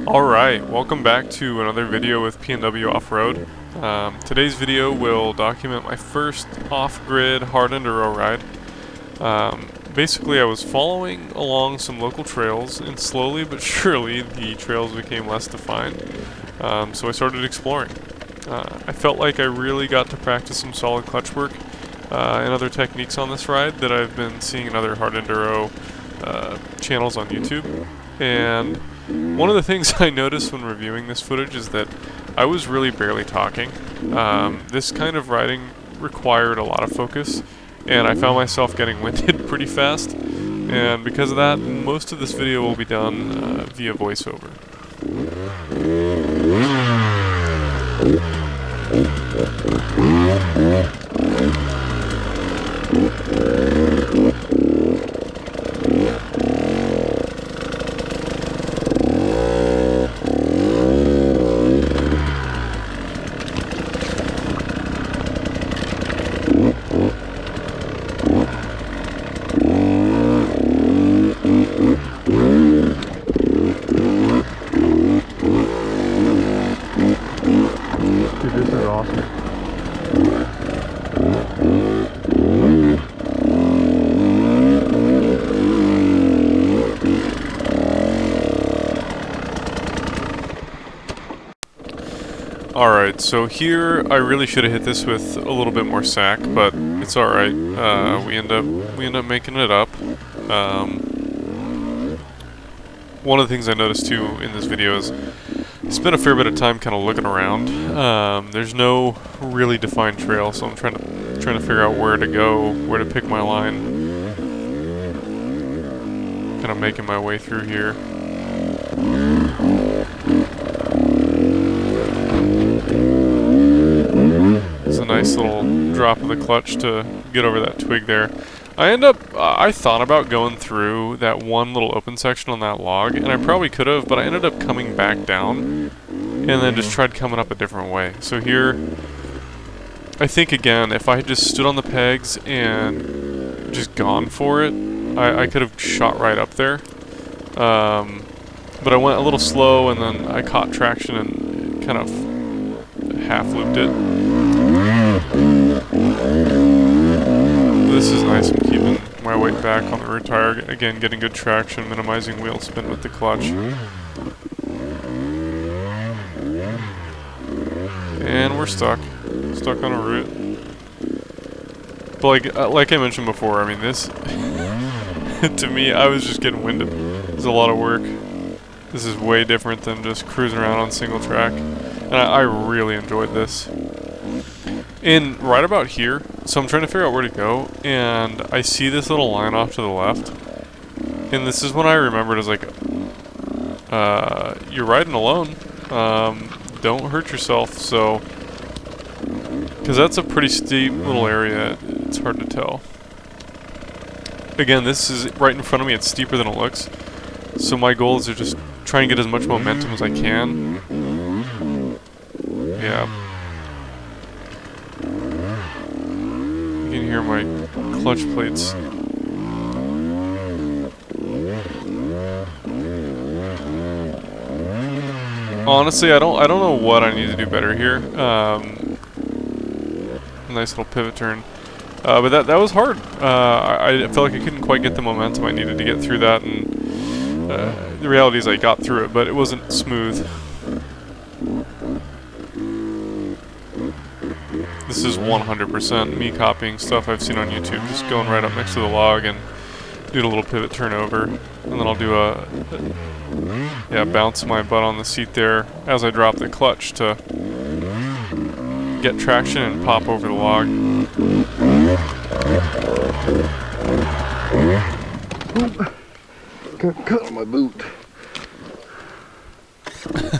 Alright, welcome back to another video with PNW Offroad. Today's video will document my first off-grid hard enduro ride. Basically I was following along some local trails, and slowly but surely the trails became less defined, so I started exploring. I felt like I really got to practice some solid clutch work and other techniques on this ride that I've been seeing in other hard enduro channels on YouTube. And one of the things I noticed when reviewing this footage is that I was really barely talking. This kind of riding required a lot of focus, and I found myself getting winded pretty fast. And because of that, most of this video will be done via voiceover. Dude, this is awesome. Alright, so here I really should have hit this with a little bit more sack, but it's alright. We end up making it up. One of the things I noticed too in this video is I spent a fair bit of time kind of looking around. There's no really defined trail, so I'm trying to figure out where to go, where to pick my line. Kind of making my way through here. It's a nice little drop of the clutch to get over that twig there. I thought about going through that one little open section on that log, and I probably could have, but I ended up coming back down, and then just tried coming up a different way. So here, I think again, if I had just stood on the pegs and just gone for it, I could have shot right up there. But I went a little slow, and then I caught traction and kind of half-looped it. This is nice. I'm keeping my weight back on the rear tire. Again, getting good traction, minimizing wheel spin with the clutch. And we're stuck. Stuck on a root. But like I mentioned before, I mean this, to me, I was just getting winded. It's a lot of work. This is way different than just cruising around on single track. And I really enjoyed this. And right about here, so I'm trying to figure out where to go, and I see this little line off to the left. And this is when I remembered, as like, you're riding alone. Don't hurt yourself, so, because that's a pretty steep little area, it's hard to tell. Again, this is right in front of me, it's steeper than it looks. So my goal is to just try and get as much momentum as I can. Yeah. You can hear my clutch plates. Honestly, I don't know what I need to do better here. Nice little pivot turn. But that was hard. I felt like I couldn't quite get the momentum I needed to get through that, and the reality is I got through it, but it wasn't smooth. This is 100% me copying stuff I've seen on YouTube, just going right up next to the log and doing a little pivot turn over, and then I'll do bounce my butt on the seat there as I drop the clutch to get traction and pop over the log. Got cut on my boot.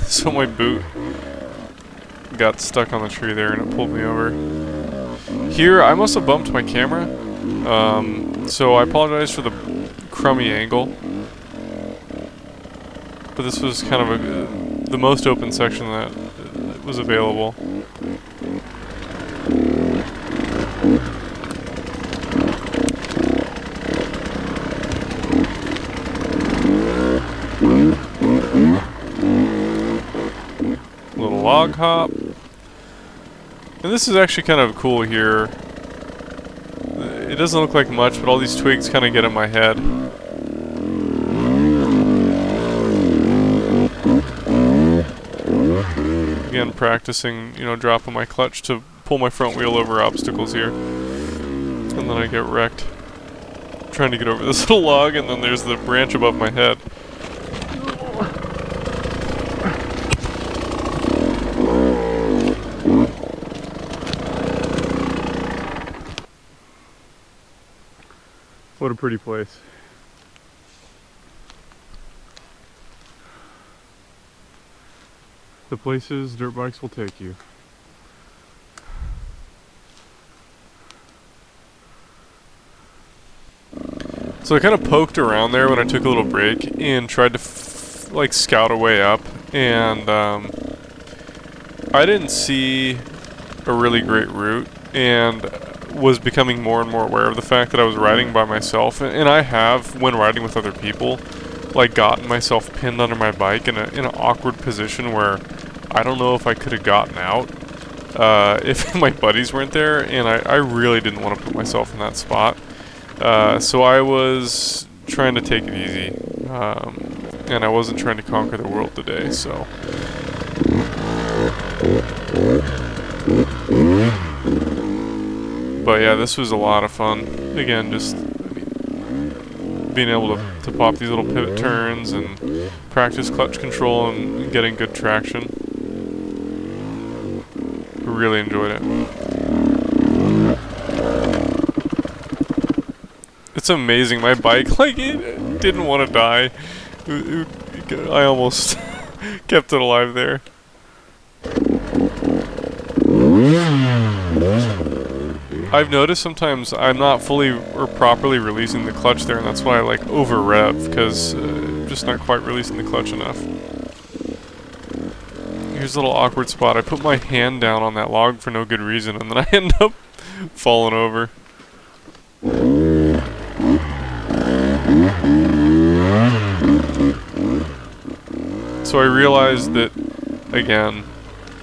So my boot got stuck on the tree there and it pulled me over. Here, I must have bumped my camera, so I apologize for the crummy angle. But this was kind of the most open section that was available. log hop. And this is actually kind of cool here. It doesn't look like much, but all these twigs kind of get in my head. Again, practicing, you know, dropping my clutch to pull my front wheel over obstacles here. And then I get wrecked trying to get over this little log, and then there's the branch above my head. What a pretty place. The places dirt bikes will take you. So I kind of poked around there when I took a little break and tried to like scout a way up, and I didn't see a really great route, and was becoming more and more aware of the fact that I was riding by myself, and I have, when riding with other people, like gotten myself pinned under my bike in an awkward position where I don't know if I could have gotten out if my buddies weren't there, and I really didn't want to put myself in that spot. So I was trying to take it easy, and I wasn't trying to conquer the world today, so. But yeah, this was a lot of fun. Again, just being able to pop these little pivot turns and practice clutch control and getting good traction. Really enjoyed it. It's amazing. My bike, like, it didn't want to die. I almost kept it alive there. I've noticed sometimes I'm not fully or properly releasing the clutch there, and that's why I like over rev, because I'm just not quite releasing the clutch enough. Here's a little awkward spot. I put my hand down on that log for no good reason, and then I end up falling over. So I realized that, again,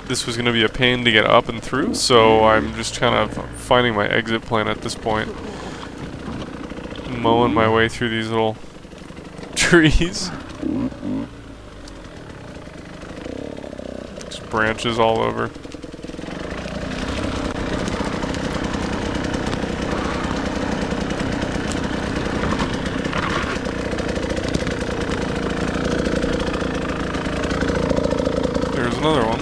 this was going to be a pain to get up and through, so I'm just kind of finding my exit plan at this point. Mowing my way through these little trees. Just branches all over. There's another one.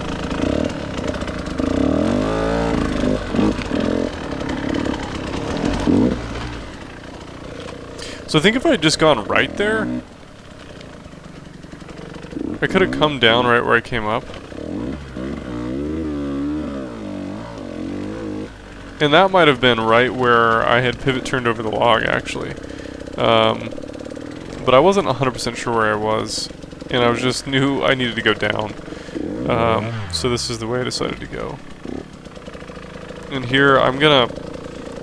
So I think if I had just gone right there, I could have come down right where I came up. And that might have been right where I had pivot turned over the log, actually. But I wasn't 100% sure where I was, and I just knew I needed to go down. So this is the way I decided to go. And here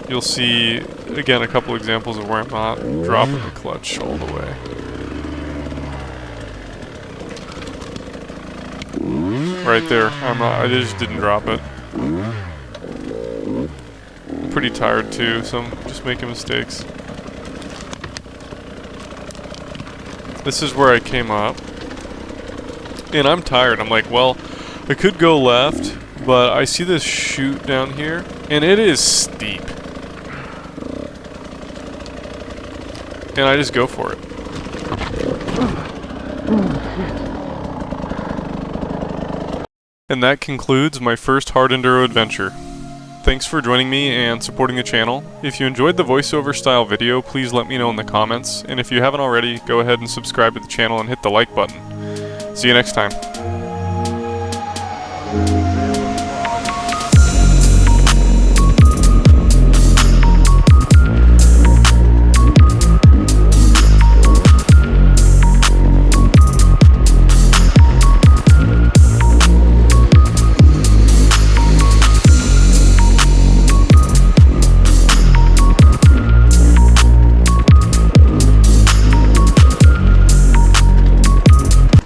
you'll see, again, a couple examples of where I'm not dropping the clutch all the way. Right there, I just didn't drop it. I'm pretty tired too, so I'm just making mistakes. This is where I came up. And I'm tired. I'm like, well, I could go left, but I see this chute down here, and it is steep. And I just go for it. And that concludes my first hard enduro adventure. Thanks for joining me and supporting the channel. If you enjoyed the voiceover style video, please let me know in the comments. And if you haven't already, go ahead and subscribe to the channel and hit the like button. See you next time.